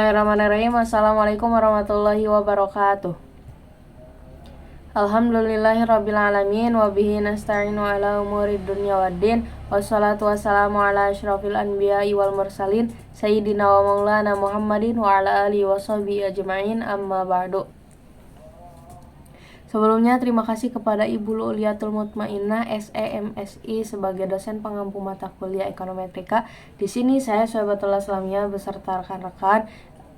Bismillahirrahmanirrahim. Assalamualaikum warahmatullahi wabarakatuh. Alhamdulillahirrabbilalamin. Wabihi nasta'inu ala umuri dunya waddin. Wassalatu wassalamu ala asyrafil anbiya'i wal mursalin Sayyidina wa maulana Muhammadin wa ala alihi wa sahbihi ajma'in, amma ba'du. Sebelumnya terima kasih kepada Ibu Lu'liyatul Mutmainnah SEMSI sebagai dosen pengampu mata kuliah Ekonometrika. Di sini saya Syahbatullah Islamiyah beserta rekan-rekan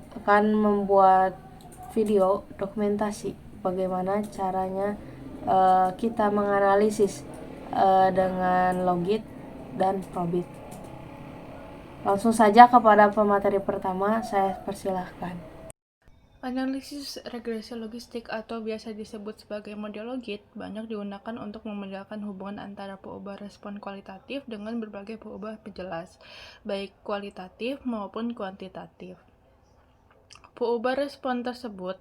akan membuat video dokumentasi bagaimana caranya kita menganalisis dengan logit dan probit. Langsung saja kepada pemateri pertama, saya persilahkan. Analisis regresi logistik atau biasa disebut sebagai model logit banyak digunakan untuk memodelkan hubungan antara peubah respon kualitatif dengan berbagai peubah penjelas, baik kualitatif maupun kuantitatif. Peubah respon tersebut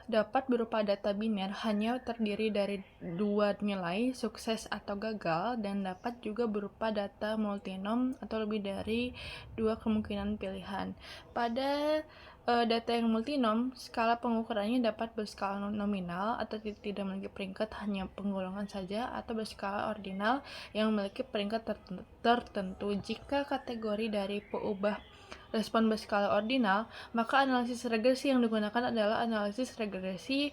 dapat berupa data biner hanya terdiri dari dua nilai, sukses atau gagal, dan dapat juga berupa data multinom atau lebih dari dua kemungkinan pilihan. Pada data yang multinom, skala pengukurannya dapat berskala nominal atau tidak memiliki peringkat, hanya penggolongan saja, atau berskala ordinal yang memiliki peringkat tertentu. Jika kategori dari peubah respon berskala ordinal, maka analisis regresi yang digunakan adalah analisis regresi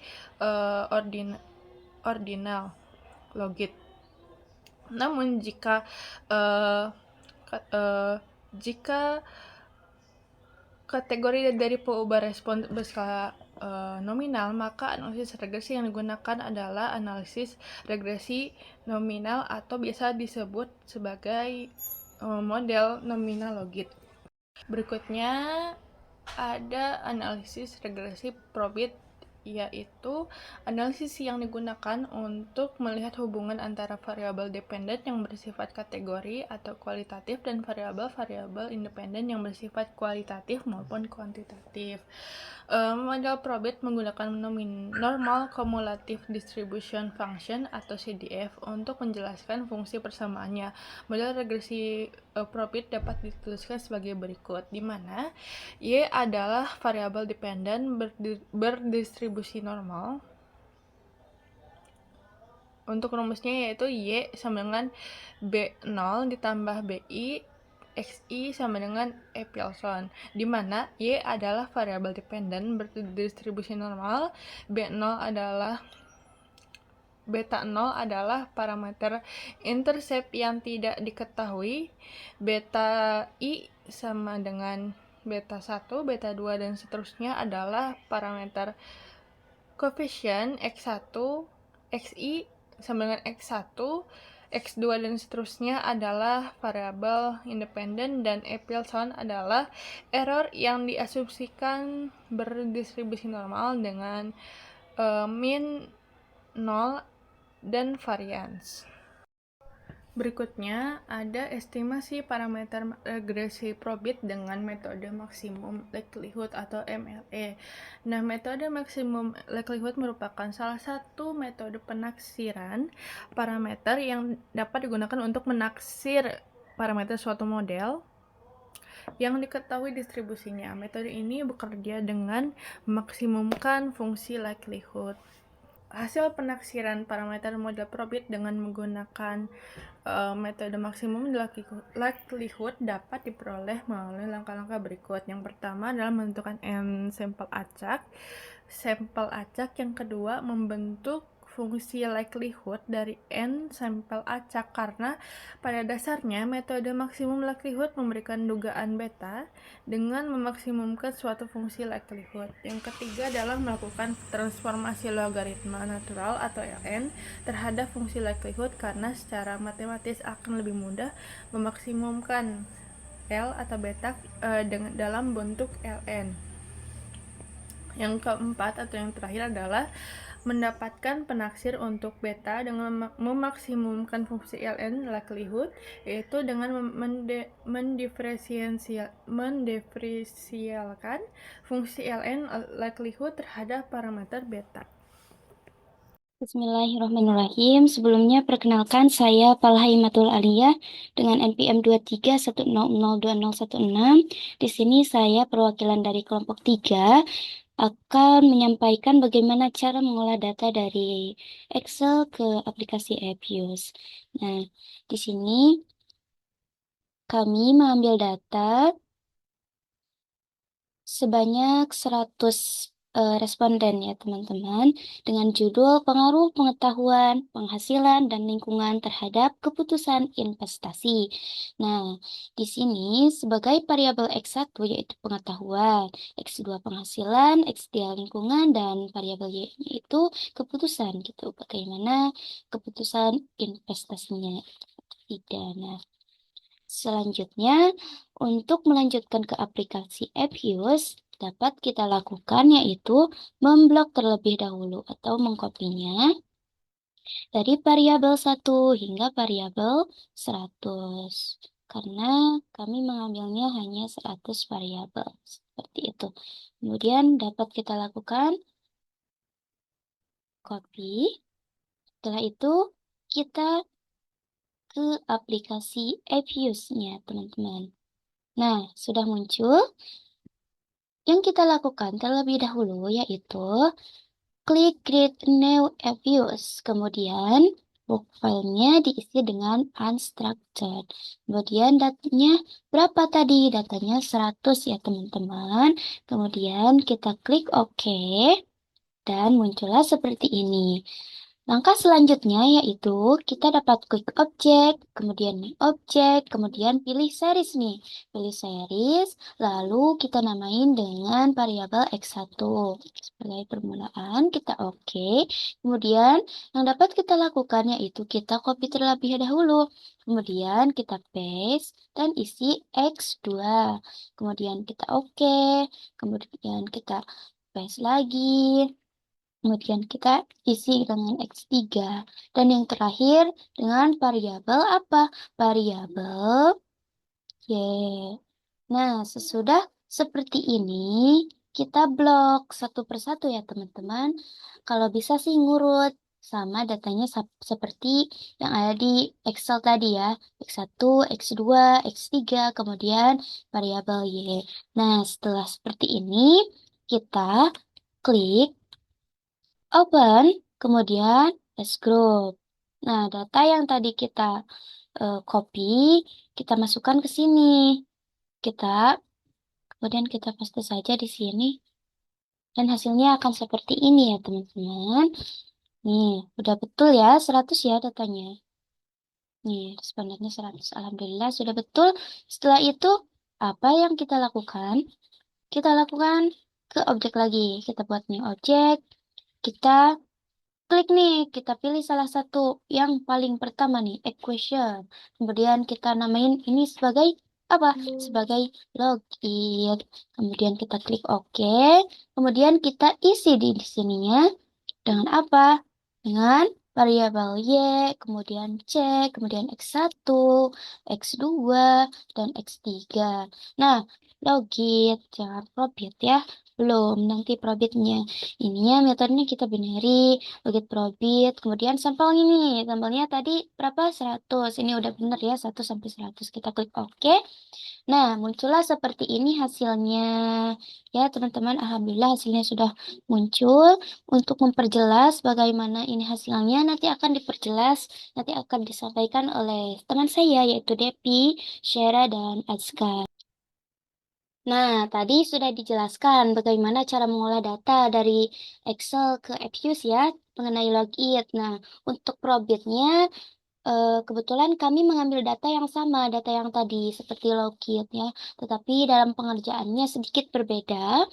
ordinal logit. Namun jika kategori dari peubah respon berskala nominal, maka analisis regresi yang digunakan adalah analisis regresi nominal atau biasa disebut sebagai model nominal logit. Berikutnya ada analisis regresi probit, yaitu analisis yang digunakan untuk melihat hubungan antara variabel dependen yang bersifat kategori atau kualitatif dan variabel-variabel independen yang bersifat kualitatif maupun kuantitatif. Model probit menggunakan normal cumulative distribution function atau CDF untuk menjelaskan fungsi persamaannya. Model regresi probit dapat dituliskan sebagai berikut, di mana Y adalah variabel dependen berdistribusi normal. Untuk rumusnya yaitu Y sama dengan B0 ditambah BI XI sama dengan Epsilon, di mana Y adalah variabel dependen berdistribusi normal, beta 0 adalah parameter intercept yang tidak diketahui, beta I sama dengan beta 1, beta 2, dan seterusnya adalah parameter koefisien X1, XI sama dengan X1, X2, dan seterusnya adalah variabel independen, dan Epsilon adalah error yang diasumsikan berdistribusi normal dengan min 0 dan varians. Berikutnya ada estimasi parameter regresi probit dengan metode maksimum likelihood atau MLE. Nah, metode maksimum likelihood merupakan salah satu metode penaksiran parameter yang dapat digunakan untuk menaksir parameter suatu model yang diketahui distribusinya. Metode ini bekerja dengan memaksimumkan fungsi likelihood. Hasil penaksiran parameter model probit dengan menggunakan metode maksimum likelihood dapat diperoleh melalui langkah-langkah berikut. Yang pertama adalah menentukan n sampel acak. Yang kedua, membentuk fungsi likelihood dari n sampel acak, karena pada dasarnya metode maksimum likelihood memberikan dugaan beta dengan memaksimumkan suatu fungsi likelihood. Yang ketiga adalah melakukan transformasi logaritma natural atau ln terhadap fungsi likelihood, karena secara matematis akan lebih mudah memaksimumkan L atau beta dalam bentuk ln. Yang keempat atau yang terakhir adalah mendapatkan penaksir untuk beta dengan memaksimumkan fungsi ln likelihood, yaitu dengan mendiferensialkan fungsi ln likelihood terhadap parameter beta. Bismillahirrahmanirrahim. Sebelumnya perkenalkan saya Falhaimatul Aliyah dengan NPM 2310020016. Di sini saya perwakilan dari kelompok 3 akan menyampaikan bagaimana cara mengolah data dari Excel ke aplikasi Appius. Nah, di sini kami mengambil data sebanyak 100 responden ya teman-teman dengan judul pengaruh pengetahuan, penghasilan, dan lingkungan terhadap keputusan investasi. Nah, di sini sebagai variabel X1 yaitu pengetahuan, X2 penghasilan, X3 lingkungan, dan variabel Y-nya itu keputusan gitu. Bagaimana keputusan investasinya. Tidak. Nah, selanjutnya, untuk melanjutkan ke aplikasi Appius, dapat kita lakukan yaitu memblok terlebih dahulu atau mengkopinya dari variabel 1 hingga variabel 100. Karena kami mengambilnya hanya 100 variabel. Seperti itu. Kemudian dapat kita lakukan copy. Setelah itu, kita ke aplikasi Appius-nya, teman-teman. Nah, sudah muncul. Yang kita lakukan terlebih dahulu yaitu klik Create New Views. Kemudian book filenya diisi dengan unstructured. Kemudian datanya berapa tadi? Datanya 100 ya teman-teman. Kemudian kita klik OK dan muncullah seperti ini. Langkah selanjutnya yaitu kita dapat klik objek, kemudian new objek, kemudian pilih series nih. Pilih series, lalu kita namain dengan variabel X1. Sebagai permulaan, kita oke. Kemudian yang dapat kita lakukan yaitu kita copy terlebih dahulu. Kemudian kita paste dan isi X2. Kemudian kita oke. Kemudian kita paste lagi. Kemudian kita isi dengan X3. Dan yang terakhir dengan variabel apa? Variabel Y. Nah, sesudah seperti ini, kita blok satu persatu ya teman-teman. Kalau bisa sih ngurut sama datanya seperti yang ada di Excel tadi ya. X1, X2, X3, kemudian variabel Y. Nah, setelah seperti ini, kita klik Open, kemudian S group. Nah, data yang tadi kita copy, kita masukkan ke sini. Kita, kemudian kita paste saja di sini. Dan hasilnya akan seperti ini ya, teman-teman. Nih, udah betul ya, 100 ya datanya. Nih, respondennya 100. Alhamdulillah, sudah betul. Setelah itu, apa yang kita lakukan? Kita lakukan ke objek lagi. Kita buat nih objek. Kita klik nih, kita pilih salah satu yang paling pertama nih, equation. Kemudian kita namain ini sebagai apa? Sebagai login. Kemudian kita klik OK. Kemudian kita isi di sininya dengan apa? Dengan variabel Y, kemudian C, kemudian X1, X2, dan X3. Nah, login, jangan probit ya. Belum, nanti probitnya. Ini ya metodenya kita binary, logit probit, kemudian sampelnya nih. Sampelnya tadi berapa? 100. Ini udah bener ya, 1 sampai 100. Kita klik OK. Nah, muncullah seperti ini hasilnya. Ya, teman-teman, alhamdulillah hasilnya sudah muncul. Untuk memperjelas bagaimana ini hasilnya, nanti akan diperjelas, nanti akan disampaikan oleh teman saya, yaitu Depi, Syera, dan Azka. Nah, tadi sudah dijelaskan bagaimana cara mengolah data dari Excel ke Appius ya, mengenai login. Nah, untuk probitnya, kebetulan kami mengambil data yang sama, data yang tadi seperti login ya, tetapi dalam pengerjaannya sedikit berbeda.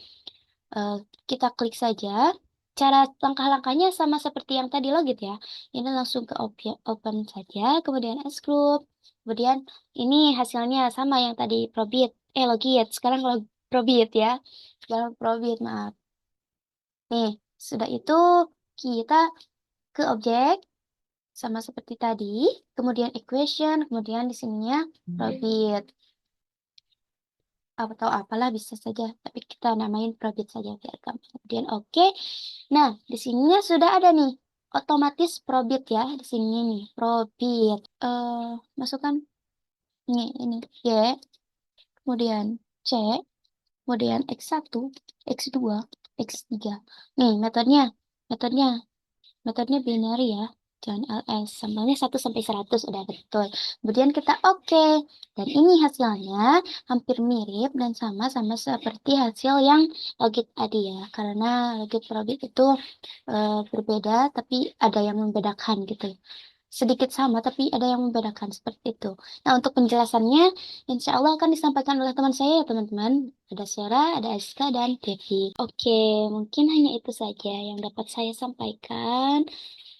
Eh, kita klik saja. Cara langkah-langkahnya sama seperti yang tadi login ya. Ini langsung ke objek open saja, kemudian S group. Kemudian ini hasilnya sama yang tadi probit, login. Sekarang kalau probit ya. Sekarang probit, maaf. Nih, sudah itu kita ke objek sama seperti tadi, kemudian equation, kemudian di sininya probit atau apalah bisa saja, tapi kita namain probit saja biar gampang. Kemudian oke. Nah, di sininya sudah ada nih otomatis probit ya di sini nih, probit. Masukkan ini Y, kemudian C, kemudian X1, X2, X3. Nih metodenya binary ya. Jangan LS, sampelnya 1 sampai 100 udah betul. Kemudian kita oke. Dan ini hasilnya hampir mirip dan sama-sama seperti hasil yang logit tadi ya. Karena logit probit itu berbeda tapi ada yang membedakan gitu. Sedikit sama tapi ada yang membedakan seperti itu. Nah, untuk penjelasannya insya Allah akan disampaikan oleh teman saya ya teman-teman. Ada Sarah, ada Aska, dan Devi. Oke, mungkin hanya itu saja yang dapat saya sampaikan.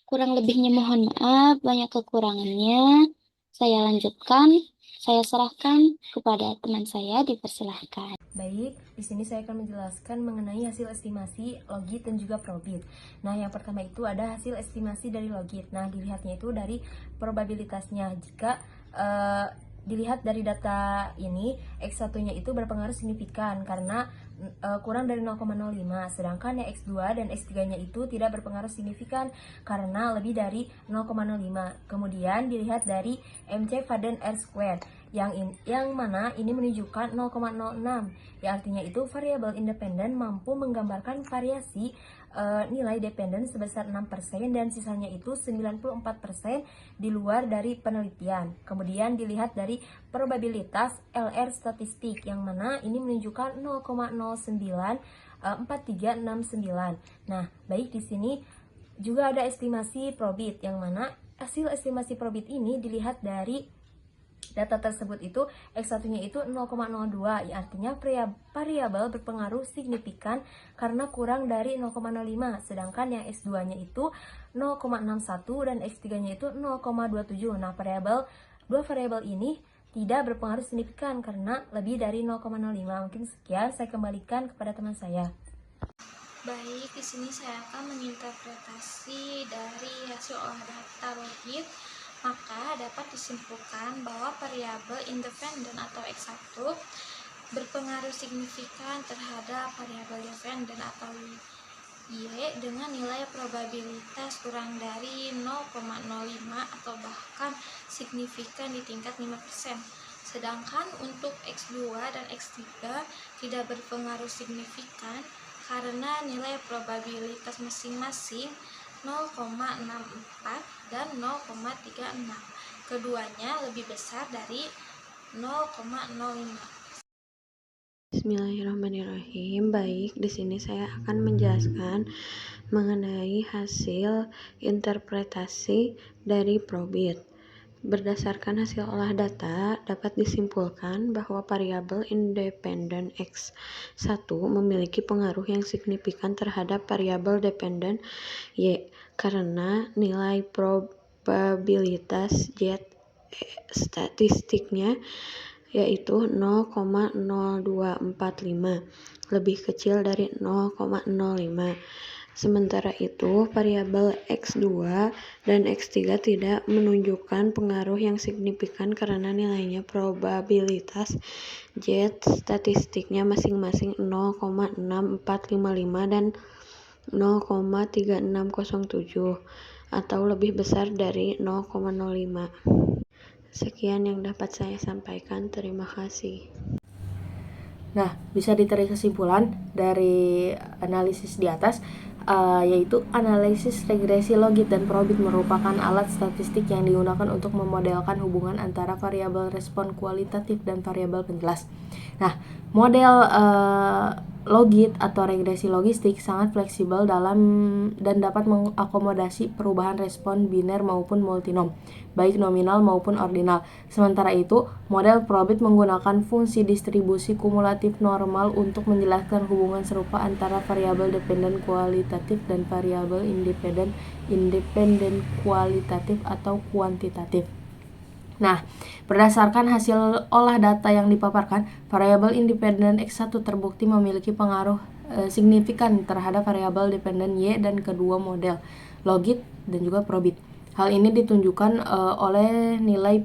Kurang lebihnya mohon maaf, banyak kekurangannya. Saya lanjutkan, saya serahkan kepada teman saya, dipersilahkan. Baik, di sini saya akan menjelaskan mengenai hasil estimasi logit dan juga probit. Nah, yang pertama itu ada hasil estimasi dari logit. Nah, dilihatnya itu dari probabilitasnya. Jika dilihat dari data ini, X1-nya itu berpengaruh signifikan karena kurang dari 0,05, sedangkan yang X2 dan X3-nya itu tidak berpengaruh signifikan karena lebih dari 0,05. Kemudian dilihat dari MC Faden R squared yang mana ini menunjukkan 0,06, yang artinya itu variabel independen mampu menggambarkan variasi nilai dependen sebesar 6% dan sisanya itu 94% di luar dari penelitian. Kemudian dilihat dari probabilitas LR statistik yang mana ini menunjukkan 0,094369. Nah, baik di sini juga ada estimasi probit yang mana hasil estimasi probit ini dilihat dari data tersebut itu X1-nya itu 0,02, ya artinya variabel berpengaruh signifikan karena kurang dari 0,05, sedangkan yang X2-nya itu 0,61 dan X3-nya itu 0,27. Nah, dua variabel ini tidak berpengaruh signifikan karena lebih dari 0,05. Mungkin sekian, saya kembalikan kepada teman saya. Baik, di sini saya akan menginterpretasi dari hasil olah data logit. Maka dapat disimpulkan bahwa variabel independen atau X1 berpengaruh signifikan terhadap variabel dependen atau Y dengan nilai probabilitas kurang dari 0,05 atau bahkan signifikan di tingkat 5%. Sedangkan untuk X2 dan X3 tidak berpengaruh signifikan karena nilai probabilitas masing-masing 0,64 dan 0,36. Keduanya lebih besar dari 0,05. Bismillahirrahmanirrahim. Baik, di sini saya akan menjelaskan mengenai hasil interpretasi dari probit. Berdasarkan hasil olah data, dapat disimpulkan bahwa variabel independen X1 memiliki pengaruh yang signifikan terhadap variabel dependen Y karena nilai probabilitas Z statistiknya yaitu 0,0245, lebih kecil dari 0,05. Sementara itu, variabel X2 dan X3 tidak menunjukkan pengaruh yang signifikan karena nilainya probabilitas Z statistiknya masing-masing 0,6455 dan 0,3607 atau lebih besar dari 0,05. Sekian yang dapat saya sampaikan. Terima kasih. Nah, bisa ditarik kesimpulan dari analisis di atas, yaitu analisis regresi logit dan probit merupakan alat statistik yang digunakan untuk memodelkan hubungan antara variabel respon kualitatif dan variabel penjelas. Nah, model logit atau regresi logistik sangat fleksibel dan dapat mengakomodasi perubahan respon biner maupun multinom, baik nominal maupun ordinal. Sementara itu, model probit menggunakan fungsi distribusi kumulatif normal untuk menjelaskan hubungan serupa antara variabel dependen kualitatif dan variabel independen kualitatif atau kuantitatif. Nah, berdasarkan hasil olah data yang dipaparkan, variabel independen X1 terbukti memiliki pengaruh signifikan terhadap variabel dependen Y dan kedua model, logit dan juga probit. Hal ini ditunjukkan oleh nilai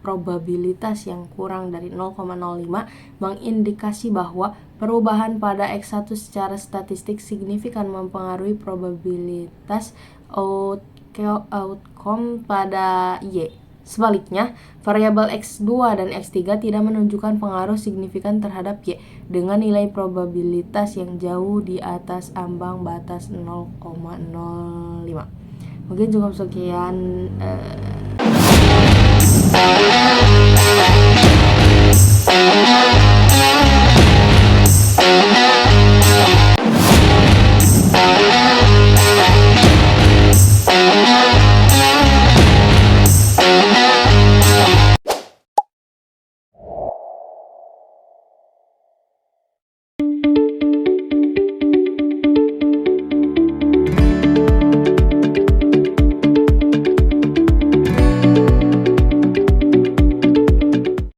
probabilitas yang kurang dari 0,05 mengindikasi bahwa perubahan pada X1 secara statistik signifikan mempengaruhi probabilitas outcome pada Y. Sebaliknya, variabel X2 dan X3 tidak menunjukkan pengaruh signifikan terhadap Y dengan nilai probabilitas yang jauh di atas ambang batas 0,05. Mungkin cukup sekian.